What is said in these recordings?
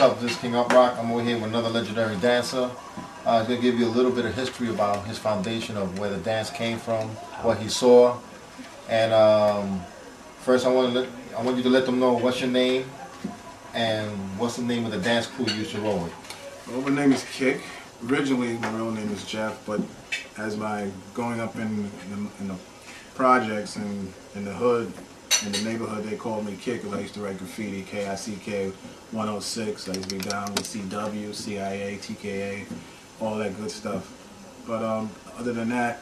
what's up? This is King Up Rock. I'm over here with another legendary dancer. I'm going to give you a little bit of history about his foundation of where the dance came from, what he saw. And first I want you to let them know what's your name and what's the name of the dance crew you used to roll with. Well, my name is Kick. Originally, my real name is Jeff, but as my growing up in the projects and in the hood, in the neighborhood, they called me Kick because I used to write graffiti, K-I-C-K 106. I used to be down with CW, CIA, TKA, all that good stuff. But other than that,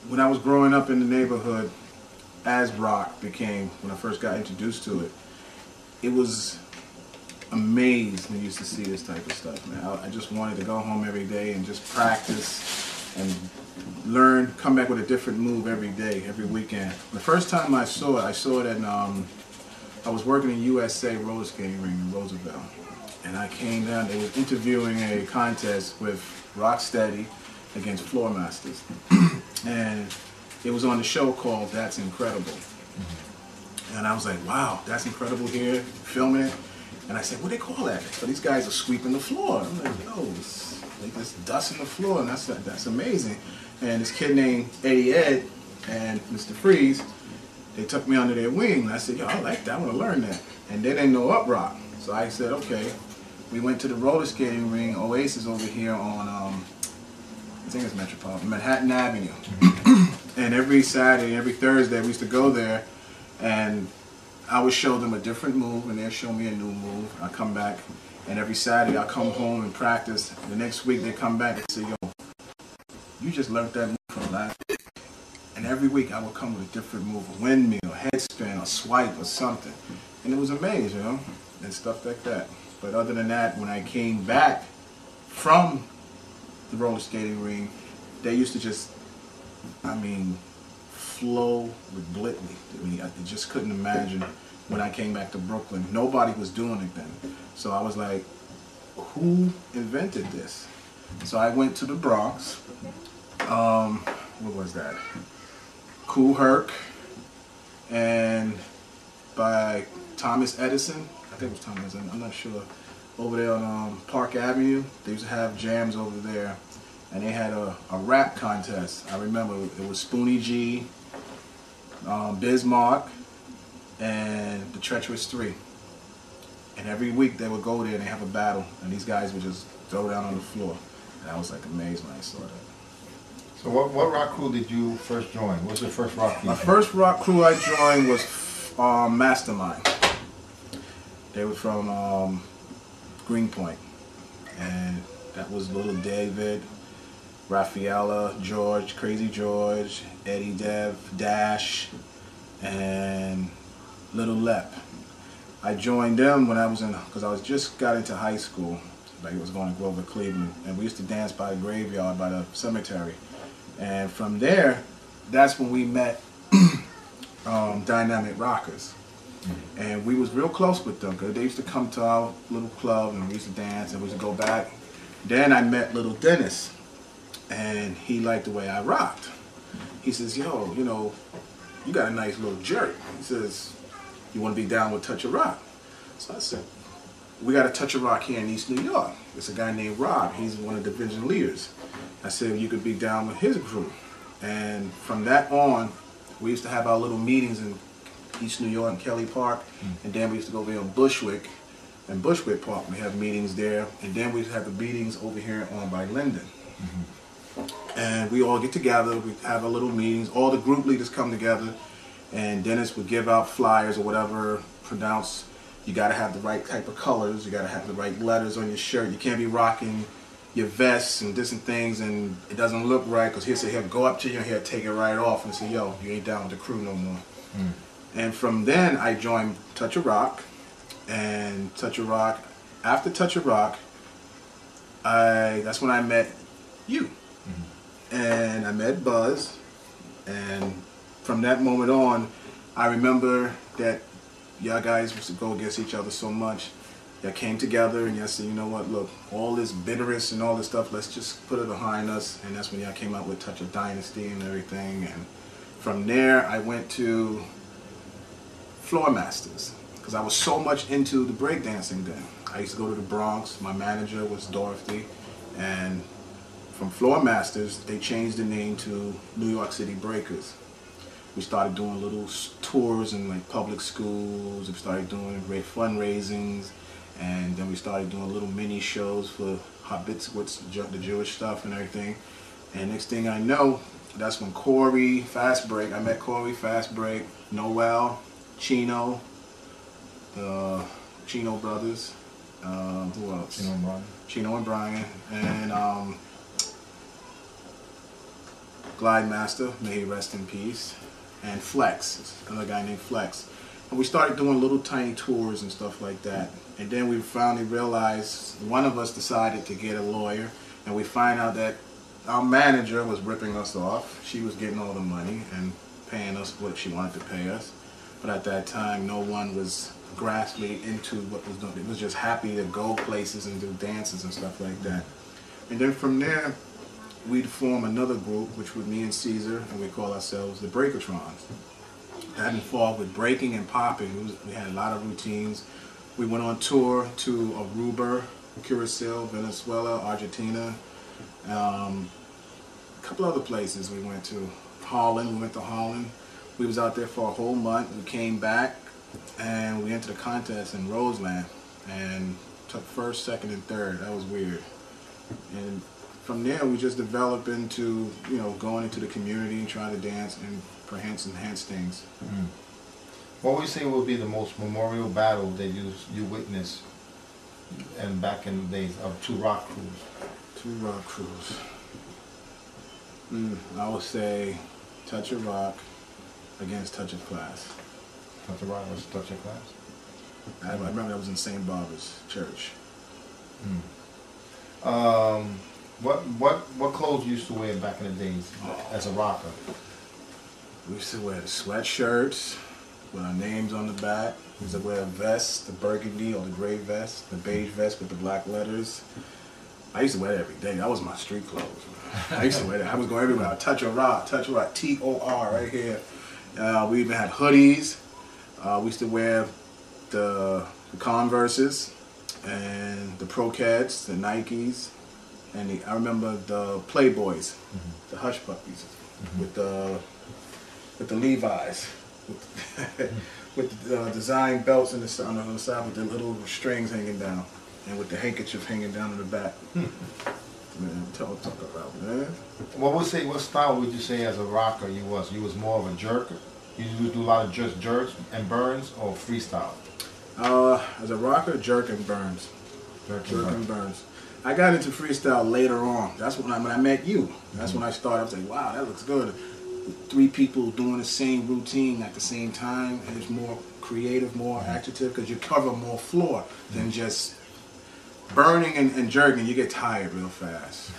when I was growing up in the neighborhood, as rock became, when I first got introduced to it, it was amazed when I used to see this type of stuff, man. I just wanted to go home every day and just practice and learn, come back with a different move every day, every weekend. The first time I saw it at, I was working in USA roller skating ring in Roosevelt. And I came down, they was interviewing a contest with Rocksteady against Floor Masters. And it was on the show called That's Incredible. And I was like, wow, that's incredible here, filming it. And I said, what do they call that? So these guys are sweeping the floor. I'm like, yo, it's like this dust in the floor, and that's amazing. And this kid named Eddie Ed and Mr. Freeze, they took me under their wing. And I said, yo, I like that, I want to learn that. And they didn't know Up Rock. So I said, okay. We went to the roller skating ring, Oasis over here on, I think it's Metropolitan, Manhattan Avenue. And every Saturday, every Thursday, we used to go there, and I would show them a different move, and they'd show me a new move. I come back, and every Saturday I come home and practice. The next week they come back and say, yo, you just learned that move from last week. And every week I would come with a different move, a windmill, a headspin, a swipe, or something. And it was amazing, you know, and stuff like that. But other than that, when I came back from the roller skating ring, they used to just, I mean, flow completely. I mean, I just couldn't imagine when I came back to Brooklyn. Nobody was doing it then. So I was like, who invented this? So I went to the Bronx. What was that? Kool Herc, and by Thomas Edison. I think it was Thomas Edison, I'm not sure. Over there on Park Avenue, they used to have jams over there. And they had a rap contest. I remember it was Spoonie G, Bismarck, and the Treacherous Three. And every week they would go there and they have a battle, and these guys would just throw down on the floor. And I was like amazed when I saw that. So what rock crew did you first join? What's your first rock crew? My first rock crew I joined was MasterMind. They were from Greenpoint, and that was Little David, Rafaela, George, Crazy George, Eddie Dev, Dash, and Little Lep. I joined them when I was in, because I was just got into high school. Like, it was going to Grover, Cleveland, and we used to dance by the graveyard, by the cemetery. And from there, that's when we met Dynamic Rockers. And we was real close with them, because they used to come to our little club and we used to dance and we used to go back. Then I met Little Dennis, and he liked the way I rocked. He says, yo, you know, you got a nice little jerk. He says, you want to be down with Touch of Rock? So I said, we got a Touch of Rock here in East New York. It's a guy named Rob. He's one of the division leaders. I said, you could be down with his group. And from that on, we used to have our little meetings in East New York and Kelly Park. And then we used to go over here on Bushwick and Bushwick Park. We have meetings there. And then we used to have the meetings over here on by Linden. And we all get together, we have our little meetings, all the group leaders come together, and Dennis would give out flyers or whatever, pronounce, you gotta have the right type of colors, you gotta have the right letters on your shirt, you can't be rocking your vests and different things and it doesn't look right, because he'll go up to you and he'll take it right off and say, yo, you ain't down with the crew no more. And from then I joined Touch of Rock, and Touch of Rock, after Touch of Rock, that's when I met you. And I met Buzz, and from that moment on, I remember that y'all guys used to go against each other so much. Y'all came together and y'all said, you know what, look, all this bitterness and all this stuff, let's just put it behind us. And that's when y'all came out with Touch of Dynasty and everything. And from there, I went to Floor Masters, because I was so much into the breakdancing then. I used to go to the Bronx. My manager was Dorothy, and from Floor Masters, they changed the name to New York City Breakers. We started doing little tours in like public schools. We started doing great fundraisings, and then we started doing little mini shows for hot bits with the Jewish stuff and everything. And next thing I know, that's when Corey, Fast Break, I met Corey, Fast Break, Noel, Chino, the Chino brothers, who else? Chino and Brian. Chino and Brian, and Glide Master, may he rest in peace, and Flex, another guy named Flex. And we started doing little tiny tours and stuff like that. And then we finally realized, one of us decided to get a lawyer, and we find out that our manager was ripping us off. She was getting all the money and paying us what she wanted to pay us. But at that time, no one was grasping into what was done. It was just happy to go places and do dances and stuff like that. And then from there, we'd form another group, which was me and Caesar, and we call ourselves the Breakatrons. That involved with breaking and popping. We had a lot of routines. We went on tour to Aruba, Curacao, Venezuela, Argentina, a couple other places we went to. Holland, we went to Holland. We was out there for a whole month. We came back and we entered a contest in Roseland and took first, second, and third. That was weird. And from there we just developed into, you know, going into the community and trying to dance and enhance things. Mm. What would you say would be the most memorial battle that you witnessed and back in the days of two rock crews? Two rock crews. I would say Touch of Rock against Touch of Class. Touch of Rock versus Touch of Class? I remember that was in St. Barbara's Church. What clothes you used to wear back in the days as a rocker? We used to wear the sweatshirts with our names on the back. We used to wear a vest, the burgundy or the gray vest, the beige vest with the black letters. I used to wear that every day. That was my street clothes. I used to wear that. I was going everywhere. Touch of Rock, T-O-R right here. We even had hoodies. We used to wear the Converses and the Pro-Cats, the Nikes, and I remember the Playboys, the Hush Puppies, with the Levi's, with the design belts on the side with the little strings hanging down, and with the handkerchief hanging down in the back. Man, talk about, man. What style would you say as a rocker you was? You was more of a jerker? You would do a lot of just jerks and burns, or freestyle? As a rocker, jerk and burns. Jerk and burns. I got into freestyle later on. That's when I met you. That's when I started. I was like, wow, that looks good. 3 people doing the same routine at the same time, and it's more creative, more active, because you cover more floor than just burning and jerking. You get tired real fast.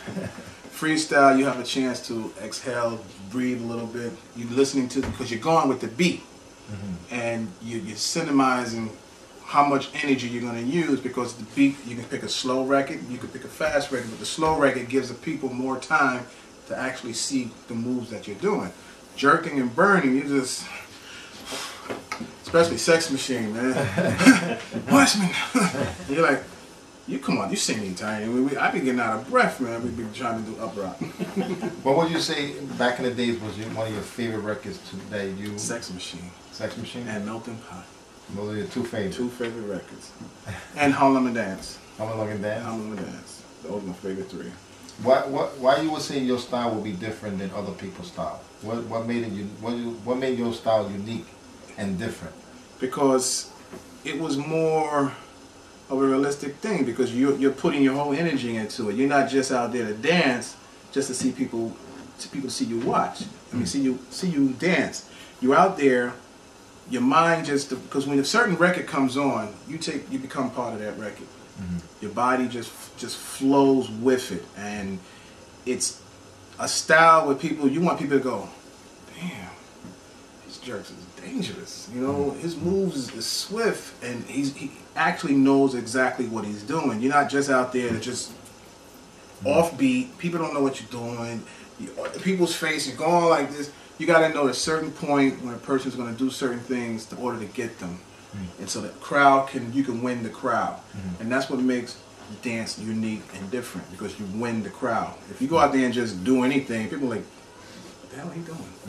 Freestyle, you have a chance to exhale, breathe a little bit. You're listening to, because you're going with the beat, and you're cinemizing how much energy you're going to use, because the beat, you can pick a slow record, you can pick a fast record, but the slow record gives the people more time to actually see the moves that you're doing. Jerking and burning, you just, especially Sex Machine, man. Watchman. You're like, you come on, you singing tiny. I be getting out of breath, man. We be trying to do up rock. What would you say back in the days was one of your favorite records that you? Sex Machine. Sex Machine? And Melting Pot. Those are your 2 favorites? 2 favorite records. And Harlem and Dance. Harlem and Dance? Harlem and Dance. Those are my favorite 3. Why you would say your style would be different than other people's style? What made your style unique and different? Because it was more of a realistic thing, because you're putting your whole energy into it. You're not just out there to dance just to see people see you watch. I mean, see you dance. You're out there. Your mind because when a certain record comes on, you become part of that record. Your body just flows with it, and it's a style where you want people to go, damn, his jerks is dangerous. You know, his moves is swift, and he actually knows exactly what he's doing. You're not just out there to just offbeat. People don't know what you're doing. People's face, you're going like this. You got to know at a certain point when a person's going to do certain things in order to get them. And so the crowd you can win the crowd. And that's what makes dance unique and different, because you win the crowd. If you go out there and just do anything, people are like, what the hell are you doing?